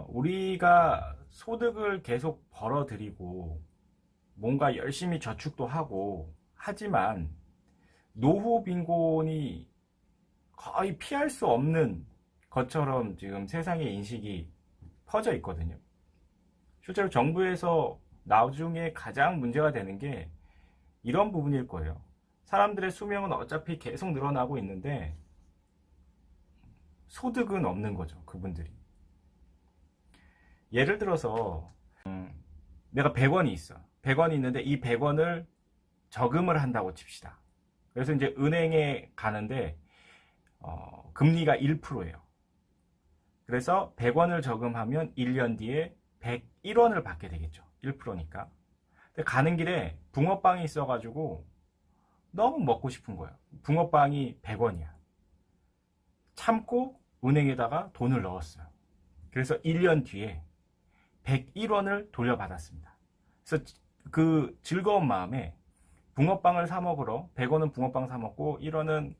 우리가 소득을 계속 벌어들이고 뭔가 열심히 저축도 하고 하지만 노후 빈곤이 거의 피할 수 없는 것처럼 지금 세상의 인식이 퍼져 있거든요. 실제로 정부에서 나중에 가장 문제가 되는 게 이런 부분일 거예요. 사람들의 수명은 어차피 계속 늘어나고 있는데 소득은 없는 거죠, 그분들이. 예를 들어서 내가 100원이 있어. 100원이 있는데 이 100원을 저금을 한다고 칩시다. 그래서 이제 은행에 가는데 금리가 1%예요. 그래서 100원을 저금하면 1년 뒤에 101원을 받게 되겠죠. 1%니까. 근데 가는 길에 붕어빵이 있어가지고 너무 먹고 싶은 거예요. 붕어빵이 100원이야. 참고 은행에다가 돈을 넣었어요. 그래서 1년 뒤에 101원을 돌려받았습니다. 그래서 그 즐거운 마음에 붕어빵을 사 먹으러 100원은 붕어빵 사 먹고 1원은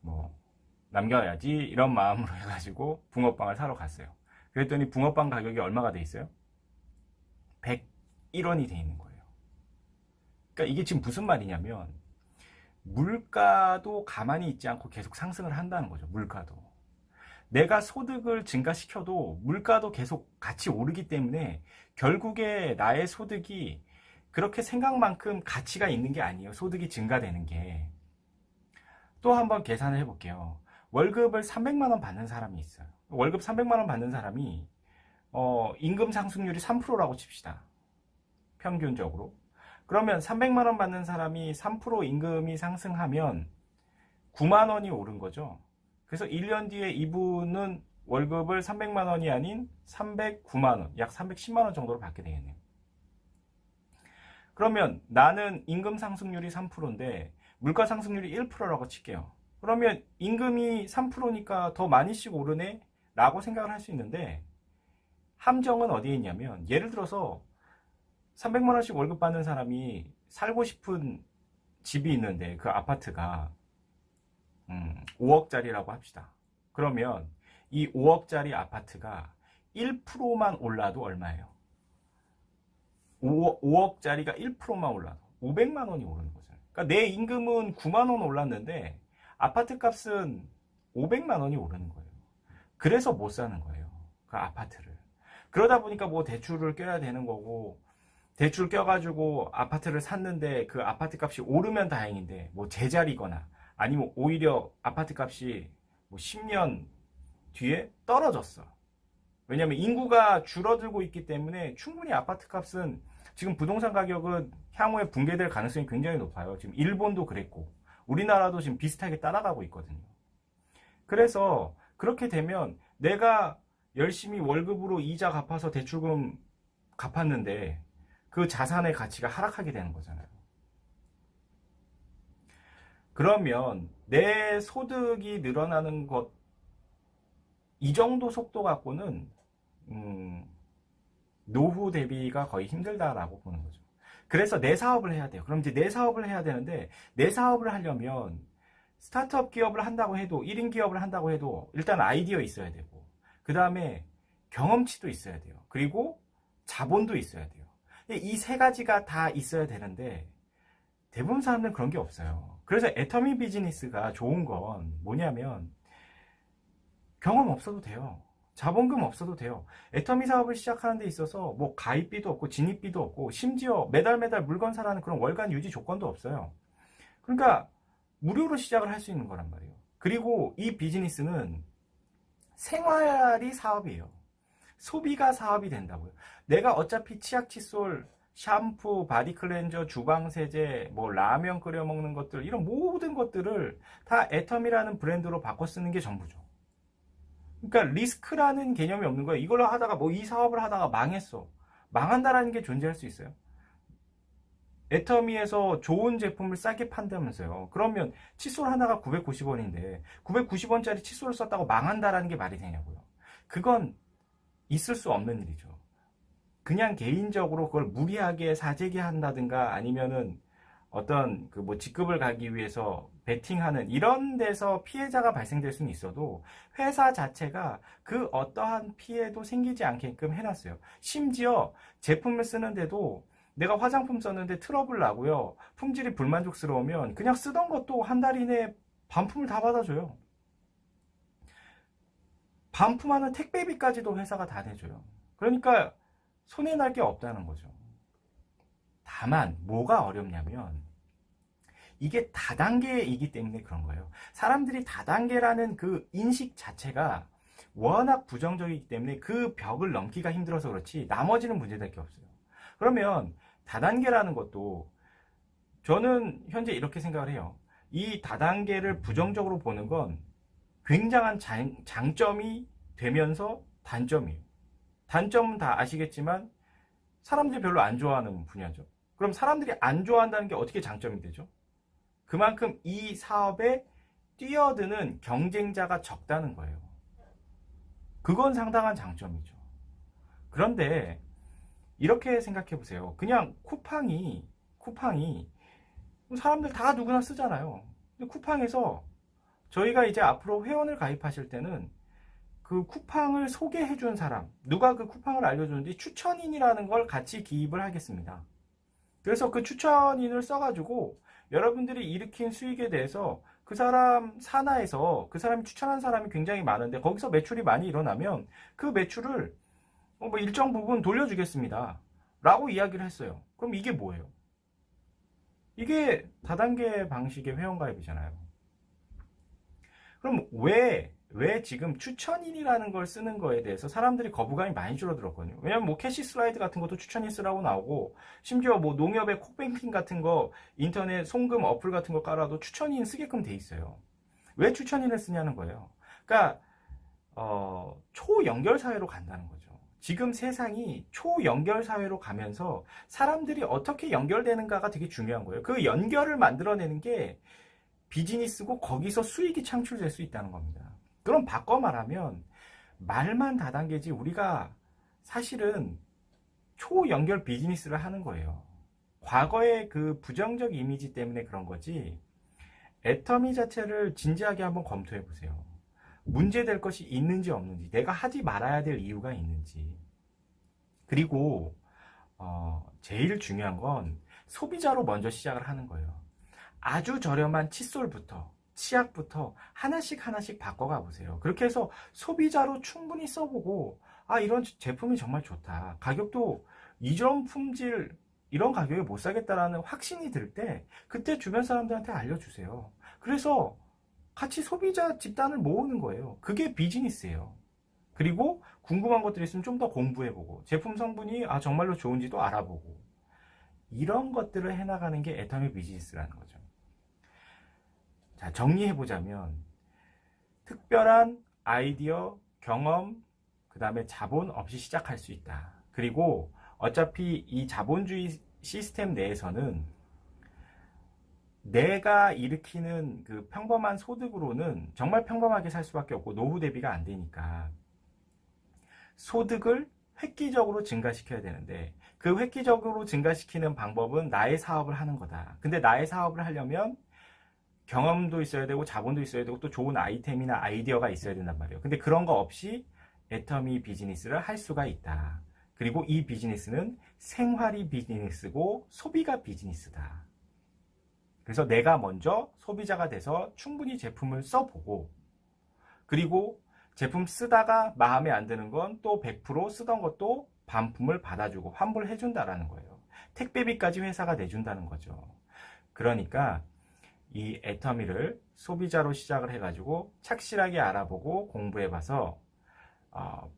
뭐 남겨야지 이런 마음으로 해가지고 붕어빵을 사러 갔어요. 그랬더니 붕어빵 가격이 얼마가 돼 있어요? 101원이 돼 있는 거예요. 그러니까 이게 지금 무슨 말이냐면 물가도 가만히 있지 않고 계속 상승을 한다는 거죠. 물가도. 내가 소득을 증가시켜도 물가도 계속 같이 오르기 때문에 결국에 나의 소득이 그렇게 생각만큼 가치가 있는 게 아니에요. 소득이 증가되는 게. 또 한번 계산을 해볼게요. 월급을 300만 원 받는 사람이 있어요. 월급 300만 원 받는 사람이 임금 상승률이 3%라고 칩시다. 평균적으로. 그러면 300만 원 받는 사람이 3% 임금이 상승하면 9만 원이 오른 거죠. 그래서 1년 뒤에 이분은 월급을 300만 원이 아닌 309만 원, 약 310만 원 정도로 받게 되겠네요. 그러면 나는 임금 상승률이 3%인데 물가 상승률이 1%라고 칠게요. 그러면 임금이 3%니까 더 많이씩 오르네? 라고 생각을 할 수 있는데 함정은 어디에 있냐면 예를 들어서 300만 원씩 월급 받는 사람이 살고 싶은 집이 있는데 그 아파트가 5억짜리라고 합시다. 그러면 이 5억짜리 아파트가 1%만 올라도 얼마예요? 5억짜리가 1%만 올라도 500만 원이 오르는 거잖아요. 그러니까 내 임금은 9만 원 올랐는데 아파트 값은 500만 원이 오르는 거예요. 그래서 못 사는 거예요. 그 아파트를. 그러다 보니까 뭐 대출을 껴야 되는 거고 대출 껴가지고 아파트를 샀는데 그 아파트 값이 오르면 다행인데 뭐 제자리거나 아니면 오히려 아파트 값이 뭐 10년 뒤에 떨어졌어. 왜냐면 인구가 줄어들고 있기 때문에 충분히 아파트 값은 지금 부동산 가격은 향후에 붕괴될 가능성이 굉장히 높아요. 지금 일본도 그랬고 우리나라도 지금 비슷하게 따라가고 있거든요. 그래서 그렇게 되면 내가 열심히 월급으로 이자 갚아서 대출금 갚았는데 그 자산의 가치가 하락하게 되는 거잖아요. 그러면 내 소득이 늘어나는 것, 이 정도 속도 갖고는 노후 대비가 거의 힘들다라고 보는 거죠. 그래서 내 사업을 해야 돼요. 그럼 이제 내 사업을 해야 되는데 내 사업을 하려면 스타트업 기업을 한다고 해도 1인 기업을 한다고 해도 일단 아이디어 있어야 되고 그 다음에 경험치도 있어야 돼요. 그리고 자본도 있어야 돼요. 이 세 가지가 다 있어야 되는데 대부분 사람들은 그런 게 없어요. 그래서 애터미 비즈니스가 좋은 건 뭐냐면 경험 없어도 돼요. 자본금 없어도 돼요. 애터미 사업을 시작하는 데 있어서 뭐 가입비도 없고 진입비도 없고 심지어 매달 물건 사라는 그런 월간 유지 조건도 없어요. 그러니까 무료로 시작을 할 수 있는 거란 말이에요. 그리고 이 비즈니스는 생활이 사업이에요. 소비가 사업이 된다고요. 내가 어차피 치약, 칫솔, 샴푸, 바디 클렌저, 주방 세제, 뭐 라면 끓여 먹는 것들 이런 모든 것들을 다 애텀이라는 브랜드로 바꿔 쓰는 게 전부죠. 그러니까 리스크라는 개념이 없는 거예요. 이걸로 하다가 뭐 이 사업을 하다가 망했어. 망한다라는 게 존재할 수 있어요. 애터미에서 좋은 제품을 싸게 판다면서요. 그러면 칫솔 하나가 990원인데 990원짜리 칫솔을 썼다고 망한다라는 게 말이 되냐고요. 그건 있을 수 없는 일이죠. 그냥 개인적으로 그걸 무리하게 사재기한다든가 아니면은 어떤 그 뭐 직급을 가기 위해서 베팅하는 이런 데서 피해자가 발생될 수는 있어도 회사 자체가 그 어떠한 피해도 생기지 않게끔 해놨어요. 심지어 제품을 쓰는데도 내가 화장품 썼는데 트러블 나고요. 품질이 불만족스러우면 그냥 쓰던 것도 한 달 이내에 반품을 다 받아줘요. 반품하는 택배비까지도 회사가 다 내줘요. 그러니까 손해날 게 없다는 거죠. 다만 뭐가 어렵냐면 이게 다단계이기 때문에 그런 거예요. 사람들이 다단계라는 그 인식 자체가 워낙 부정적이기 때문에 그 벽을 넘기가 힘들어서 그렇지 나머지는 문제될 게 없어요. 그러면 다단계라는 것도 저는 현재 이렇게 생각을 해요. 이 다단계를 부정적으로 보는 건 굉장한 장점이 되면서 단점이에요. 단점은 다 아시겠지만 사람들이 별로 안 좋아하는 분야죠. 그럼 사람들이 안 좋아한다는 게 어떻게 장점이 되죠? 그만큼 이 사업에 뛰어드는 경쟁자가 적다는 거예요. 그건 상당한 장점이죠. 그런데 이렇게 생각해 보세요. 그냥 쿠팡이 사람들 다 누구나 쓰잖아요. 근데 쿠팡에서 저희가 이제 앞으로 회원을 가입하실 때는 그 쿠팡을 소개해 준 사람, 누가 그 쿠팡을 알려주는지 추천인이라는 걸 같이 기입을 하겠습니다. 그래서 그 추천인을 써가지고 여러분들이 일으킨 수익에 대해서 그 사람 산하에서 그 사람이 추천한 사람이 굉장히 많은데 거기서 매출이 많이 일어나면 그 매출을 뭐 일정 부분 돌려주겠습니다. 라고 이야기를 했어요. 그럼 이게 뭐예요? 이게 다단계 방식의 회원가입이잖아요. 그럼 왜 지금 추천인이라는 걸 쓰는 거에 대해서 사람들이 거부감이 많이 줄어들었거든요. 왜냐면 뭐 캐시 슬라이드 같은 것도 추천인 쓰라고 나오고 심지어 뭐 농협의 콕뱅킹 같은 거 인터넷 송금 어플 같은 거 깔아도 추천인 쓰게끔 돼 있어요. 왜 추천인을 쓰냐는 거예요. 그러니까 초연결 사회로 간다는 거죠. 지금 세상이 초연결 사회로 가면서 사람들이 어떻게 연결되는가가 되게 중요한 거예요. 그 연결을 만들어내는 게 비즈니스고 거기서 수익이 창출될 수 있다는 겁니다. 그럼 바꿔 말하면 말만 다단계지 우리가 사실은 초연결 비즈니스를 하는 거예요. 과거의 그 부정적 이미지 때문에 그런 거지 애터미 자체를 진지하게 한번 검토해 보세요. 문제될 것이 있는지 없는지, 내가 하지 말아야 될 이유가 있는지. 그리고 제일 중요한 건 소비자로 먼저 시작을 하는 거예요. 아주 저렴한 칫솔부터 치약부터 하나씩 바꿔가 보세요. 그렇게 해서 소비자로 충분히 써보고 이런 제품이 정말 좋다. 가격도 이전 품질 이런 가격에 못 사겠다라는 확신이 들 때 그때 주변 사람들한테 알려주세요. 그래서 같이 소비자 집단을 모으는 거예요. 그게 비즈니스예요. 그리고 궁금한 것들이 있으면 좀 더 공부해보고 제품 성분이 정말로 좋은지도 알아보고 이런 것들을 해나가는 게 애터미 비즈니스라는 거죠. 자, 정리해보자면 특별한 아이디어, 경험, 그 다음에 자본 없이 시작할 수 있다. 그리고 어차피 이 자본주의 시스템 내에서는 내가 일으키는 그 평범한 소득으로는 정말 평범하게 살 수밖에 없고 노후 대비가 안 되니까 소득을 획기적으로 증가시켜야 되는데 그 획기적으로 증가시키는 방법은 나의 사업을 하는 거다. 근데 나의 사업을 하려면 경험도 있어야 되고 자본도 있어야 되고 또 좋은 아이템이나 아이디어가 있어야 된단 말이에요. 근데 그런 거 없이 애터미 비즈니스를 할 수가 있다. 그리고 이 비즈니스는 생활이 비즈니스고 소비가 비즈니스다. 그래서 내가 먼저 소비자가 돼서 충분히 제품을 써보고 그리고 제품 쓰다가 마음에 안 드는 건 또 100% 쓰던 것도 반품을 받아주고 환불해준다라는 거예요. 택배비까지 회사가 내준다는 거죠. 그러니까 이 애터미를 소비자로 시작을 해가지고 착실하게 알아보고 공부해봐서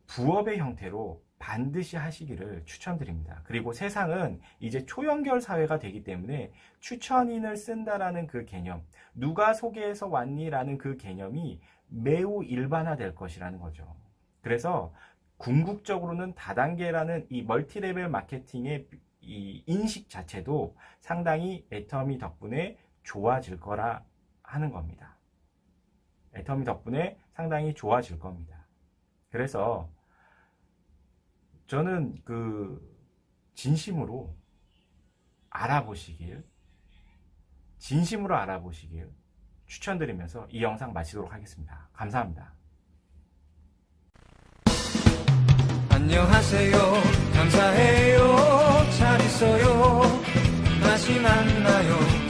부업의 형태로 반드시 하시기를 추천드립니다. 그리고 세상은 이제 초연결 사회가 되기 때문에 추천인을 쓴다라는 그 개념, 누가 소개해서 왔니라는 그 개념이 매우 일반화될 것이라는 거죠. 그래서 궁극적으로는 다단계라는 이 멀티레벨 마케팅의 이 인식 자체도 상당히 애터미 덕분에 좋아질 거라 하는 겁니다. 애터미 덕분에 상당히 좋아질 겁니다. 그래서 저는 진심으로 알아보시길 진심으로 알아보시길 추천드리면서 이 영상 마치도록 하겠습니다. 감사합니다. 안녕하세요. 감사해요.